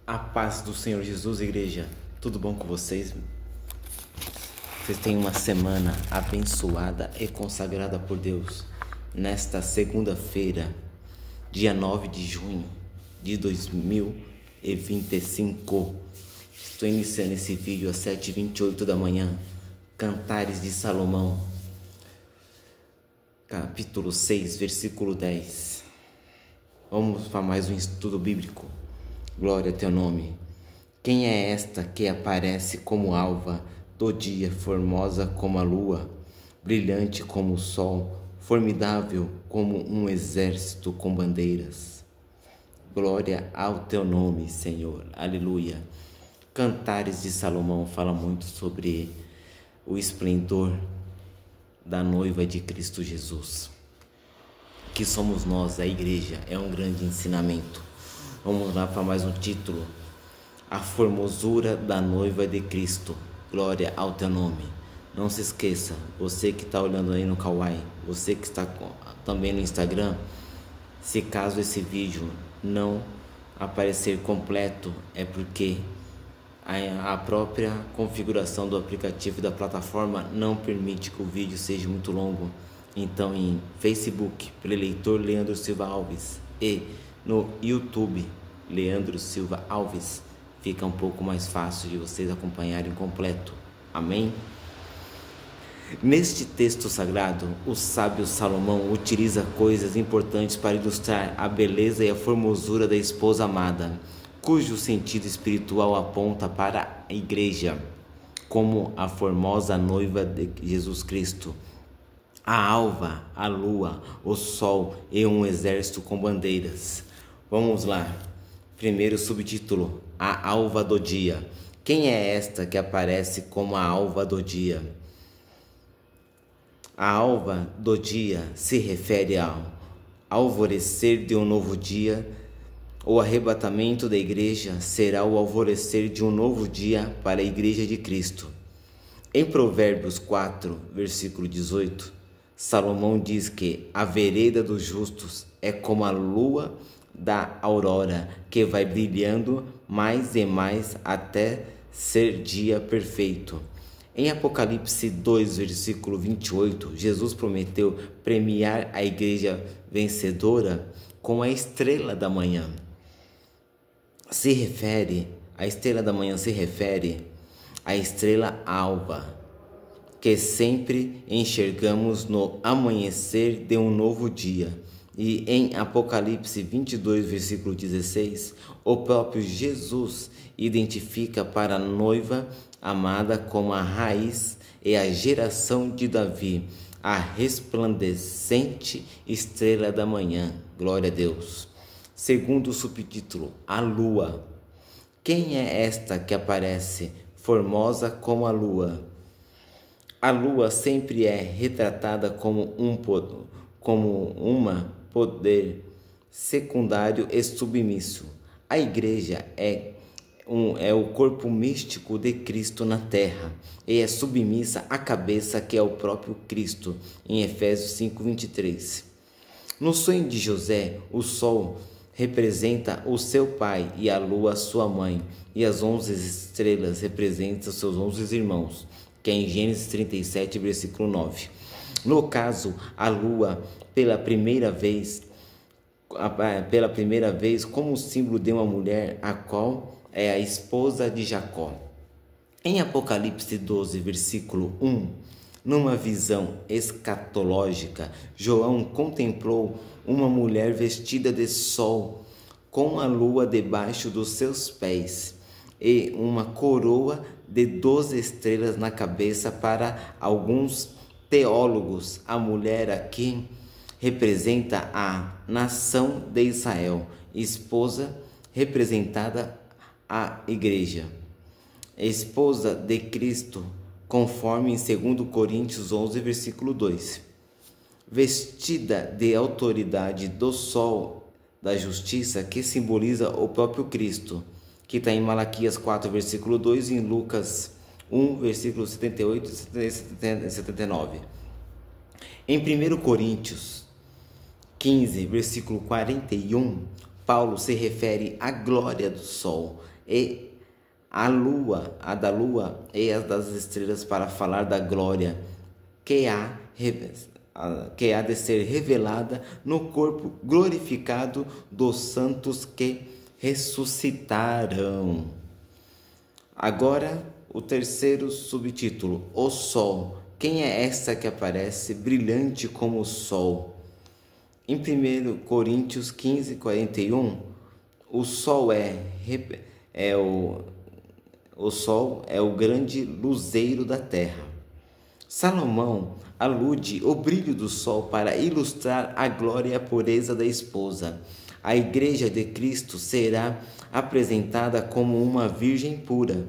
A paz do Senhor Jesus, igreja. Tudo bom com vocês? Vocês têm uma semana abençoada e consagrada por Deus. Nesta segunda-feira, dia 9 de junho de 2025. Estou iniciando esse vídeo às 7h28 da manhã. Cantares de Salomão, capítulo 6, versículo 10. Vamos para mais um estudo bíblico. Glória a teu nome. Quem é esta que aparece como alva do dia, formosa como a lua, brilhante como o sol, formidável como um exército com bandeiras? Glória ao teu nome, Senhor. Aleluia. Cantares de Salomão fala muito sobre o esplendor da noiva de Cristo Jesus, que somos nós, a igreja. É um grande ensinamento. Vamos lá para mais um título: a formosura da noiva de Cristo. Glória ao teu nome. Não se esqueça, você que está olhando aí no Kawaii, você que está também no Instagram, se caso esse vídeo não aparecer completo, é porque a própria configuração do aplicativo da plataforma não permite que o vídeo seja muito longo. Então, em Facebook, pelo eleitor Leandro Silva Alves, e no YouTube, Leandro Silva Alves, fica um pouco mais fácil de vocês acompanharem completo. Amém? Neste texto sagrado, o sábio Salomão utiliza coisas importantes para ilustrar a beleza e a formosura da esposa amada, cujo sentido espiritual aponta para a igreja como a formosa noiva de Jesus Cristo. A alva, a lua, o sol e um exército com bandeiras. Vamos lá. Primeiro subtítulo: a alva do dia. Quem é esta que aparece como a alva do dia? A alva do dia se refere ao alvorecer de um novo dia. O arrebatamento da igreja será o alvorecer de um novo dia para a igreja de Cristo. Em Provérbios 4, versículo 18, Salomão diz que a vereda dos justos é como a lua da aurora, que vai brilhando mais e mais até ser dia perfeito. Em Apocalipse 2, versículo 28, Jesus prometeu premiar a igreja vencedora com a estrela da manhã. A estrela da manhã se refere à estrela alva, que sempre enxergamos no amanhecer de um novo dia. E em Apocalipse 22, versículo 16, o próprio Jesus identifica para a noiva amada como a raiz e a geração de Davi, a resplandecente estrela da manhã. Glória a Deus. Segundo subtítulo: a lua. Quem é esta que aparece formosa como a lua? A lua sempre é retratada como uma poder secundário e submisso. A igreja é o corpo místico de Cristo na terra e é submissa à cabeça, que é o próprio Cristo, em Efésios 5:23. No sonho de José, o sol representa o seu pai e a lua sua mãe, e as 11 estrelas representam seus 11 irmãos, que é em Gênesis 37, versículo 9. No caso, a lua, pela primeira vez como símbolo de uma mulher, a qual é a esposa de Jacó. Em Apocalipse 12, versículo 1, numa visão escatológica, João contemplou uma mulher vestida de sol, com a lua debaixo dos seus pés e uma coroa de 12 estrelas na cabeça. Para alguns teólogos, a mulher aqui representa a nação de Israel, esposa representada a igreja, esposa de Cristo, conforme em 2 Coríntios 11, versículo 2. Vestida de autoridade do sol da justiça, que simboliza o próprio Cristo, que está em Malaquias 4, versículo 2, e em Lucas 1, versículo 78 e 79. Em 1 Coríntios 15, versículo 41, Paulo se refere à glória do sol, e a da lua e as das estrelas, para falar da glória que há de ser revelada no corpo glorificado dos santos que ressuscitarão. Agora, o terceiro subtítulo, o sol. Quem é esta que aparece brilhante como o sol? Em 1 Coríntios 15, 41, o sol é o grande luzeiro da terra. Salomão alude o brilho do sol para ilustrar a glória e a pureza da esposa. A igreja de Cristo será apresentada como uma virgem pura.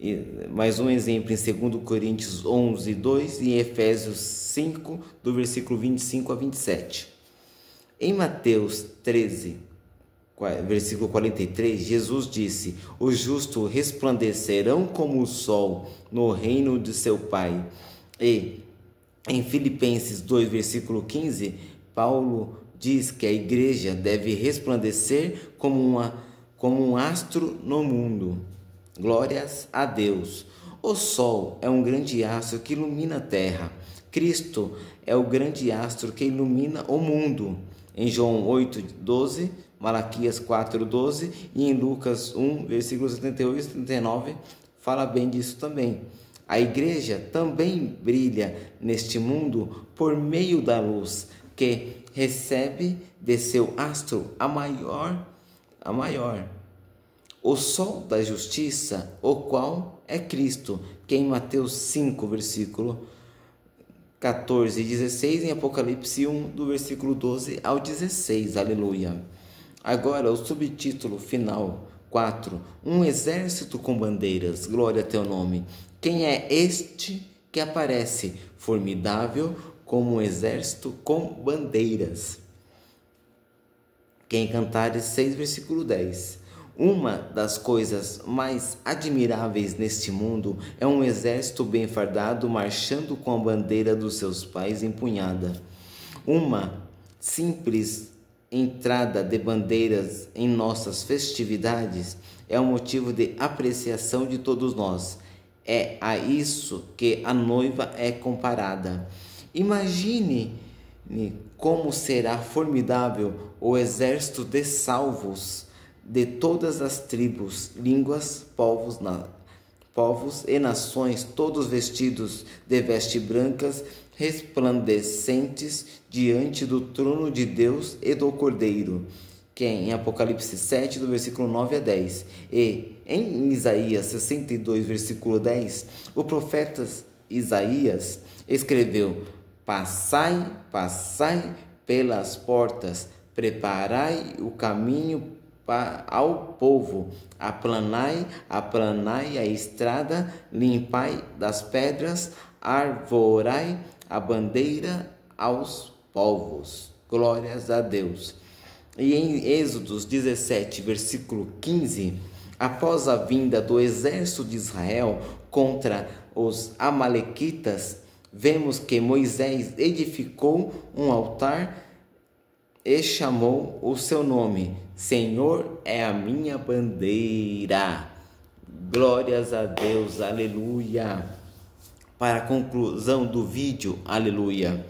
E mais um exemplo em 2 Coríntios 11, 2 e em Efésios 5, do versículo 25 a 27. Em Mateus 13, versículo 43, Jesus disse: os justos resplandecerão como o sol no reino de seu Pai. E em Filipenses 2, versículo 15, Paulo diz que a igreja deve resplandecer como um astro no mundo. Glórias a Deus. O sol é um grande astro que ilumina a terra. Cristo é o grande astro que ilumina o mundo. Em João 8, 12, Malaquias 4, 12 e em Lucas 1, versículos 78 e 79, fala bem disso também. A igreja também brilha neste mundo por meio da luz que recebe de seu astro a maior. O sol da justiça, o qual é Cristo, que em Mateus 5, versículo 14 e 16, em Apocalipse 1, do versículo 12 ao 16, aleluia. Agora o subtítulo final, 4, um exército com bandeiras, glória a teu nome. Quem é este que aparece, formidável como um exército com bandeiras? Quem Cantares 6, versículo 10. Uma das coisas mais admiráveis neste mundo é um exército bem fardado marchando com a bandeira dos seus pais empunhada. Uma simples entrada de bandeiras em nossas festividades é um motivo de apreciação de todos nós. É a isso que a noiva é comparada. Imagine como será formidável o exército de salvos de todas as tribos, línguas, povos e nações, todos vestidos de vestes brancas, resplandecentes diante do trono de Deus e do Cordeiro, que é em Apocalipse 7, do versículo 9 a 10. E em Isaías 62, versículo 10, o profeta Isaías escreveu: passai, passai pelas portas, preparai o caminho ao povo, aplanai, aplanai a estrada, limpai das pedras, arvorai a bandeira aos povos. Glórias a Deus. E em Êxodos 17, versículo 15, após a vinda do exército de Israel contra os amalequitas, vemos que Moisés edificou um altar e chamou o seu nome: Senhor é a minha bandeira. Glórias a Deus, aleluia. Para a conclusão do vídeo, aleluia.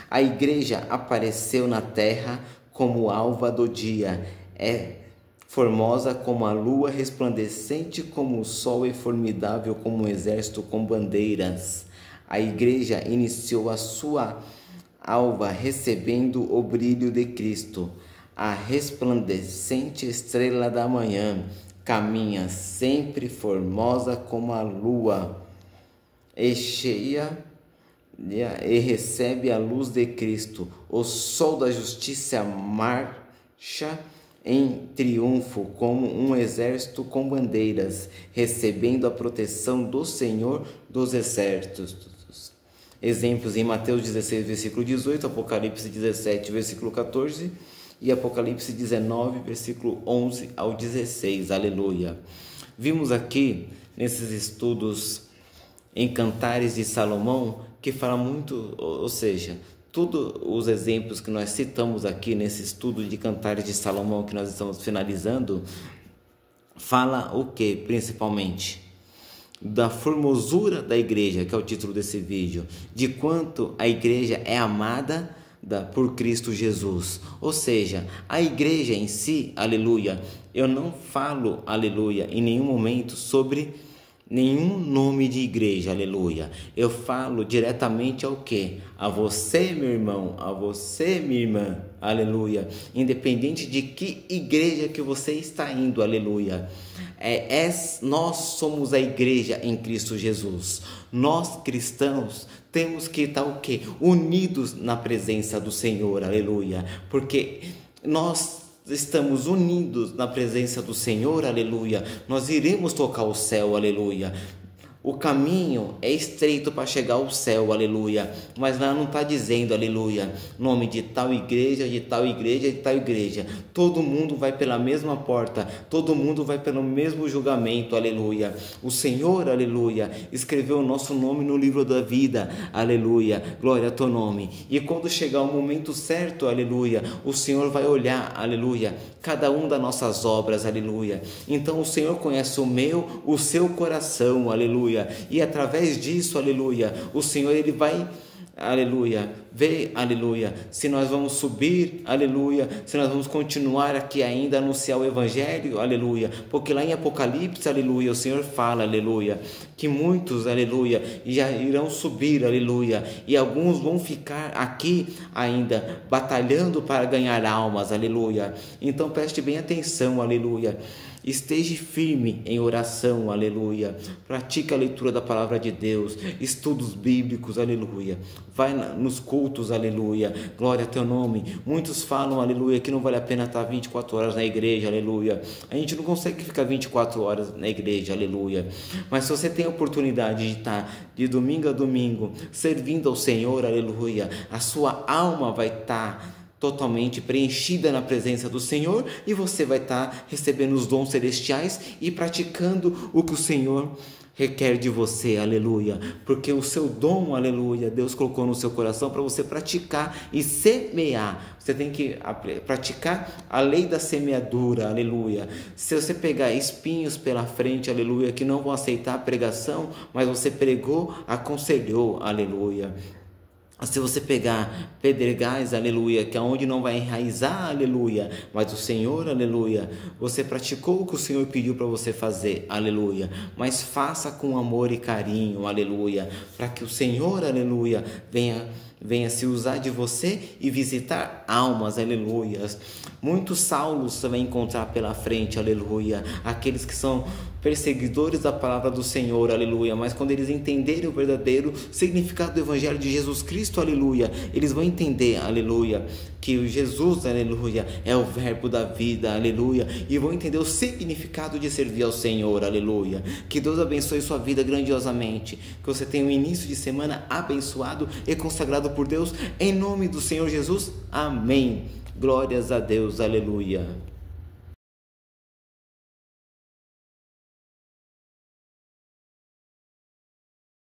A igreja apareceu na terra como alva do dia. É formosa como a lua, resplandecente como o sol e formidável como um exército com bandeiras. A igreja iniciou a sua alva recebendo o brilho de Cristo. A resplandecente estrela da manhã caminha sempre formosa como a lua e cheia e recebe a luz de Cristo. O sol da justiça marcha em triunfo como um exército com bandeiras, recebendo a proteção do Senhor dos exércitos. Exemplos em Mateus 16, versículo 18, Apocalipse 17, versículo 14 e Apocalipse 19, versículo 11 ao 16, aleluia. Vimos aqui, nesses estudos em Cantares de Salomão, que fala muito, ou seja, todos os exemplos que nós citamos aqui nesse estudo de Cantares de Salomão que nós estamos finalizando, fala o que principalmente? Da formosura da igreja, que é o título desse vídeo, de quanto a igreja é amada por Cristo Jesus. Ou seja, a igreja em si, aleluia, eu não falo, aleluia, em nenhum momento sobre nenhum nome de igreja, aleluia. Eu falo diretamente ao que? A você, meu irmão, a você, minha irmã, aleluia. Independente de que igreja que você está indo, aleluia. Nós somos a igreja em Cristo Jesus. Nós cristãos temos que estar o quê? Unidos na presença do Senhor, aleluia. Porque nós estamos unidos na presença do Senhor, aleluia, nós iremos tocar o céu, aleluia. O caminho é estreito para chegar ao céu, aleluia, mas lá não está dizendo, aleluia, nome de tal igreja, de tal igreja, de tal igreja. Todo mundo vai pela mesma porta, todo mundo vai pelo mesmo julgamento, aleluia. O Senhor, aleluia, escreveu o nosso nome no livro da vida, aleluia, glória a teu nome. E quando chegar o momento certo, aleluia, o Senhor vai olhar, aleluia, cada um das nossas obras, aleluia. Então o Senhor conhece o meu, o seu coração, aleluia. E através disso, aleluia, o Senhor ele vai, aleluia, ver, aleluia, se nós vamos subir, aleluia, se nós vamos continuar aqui ainda a anunciar o evangelho, aleluia, porque lá em Apocalipse, aleluia, o Senhor fala, aleluia, que muitos, aleluia, já irão subir, aleluia, e alguns vão ficar aqui ainda batalhando para ganhar almas, aleluia. Então preste bem atenção, aleluia. Esteja firme em oração, aleluia. Pratique a leitura da palavra de Deus, estudos bíblicos, aleluia. Vai nos cultos, aleluia. Glória a teu nome. Muitos falam, aleluia, que não vale a pena estar 24 horas na igreja, aleluia. A gente não consegue ficar 24 horas na igreja, aleluia. Mas se você tem a oportunidade de estar de domingo a domingo servindo ao Senhor, aleluia, a sua alma vai estar totalmente preenchida na presença do Senhor e você vai estar recebendo os dons celestiais e praticando o que o Senhor requer de você, aleluia, porque o seu dom, aleluia, Deus colocou no seu coração para você praticar e semear. Você tem que praticar a lei da semeadura, aleluia. Se você pegar espinhos pela frente, aleluia, que não vão aceitar a pregação, mas você pregou, aconselhou, aleluia. Se você pegar pedregais, aleluia, que é onde não vai enraizar, aleluia, mas o Senhor, aleluia, você praticou o que o Senhor pediu para você fazer, aleluia, mas faça com amor e carinho, aleluia, para que o Senhor, aleluia, venha se usar de você e visitar almas, aleluia. Muitos Saulos você vai encontrar pela frente, aleluia, aqueles que são perseguidores da palavra do Senhor, aleluia, mas quando eles entenderem o verdadeiro significado do evangelho de Jesus Cristo, aleluia, eles vão entender, aleluia, que o Jesus, aleluia, é o verbo da vida, aleluia, e vão entender o significado de servir ao Senhor, aleluia. Que Deus abençoe sua vida grandiosamente, que você tenha um início de semana abençoado e consagrado por Deus, em nome do Senhor Jesus, amém. Glórias a Deus, aleluia.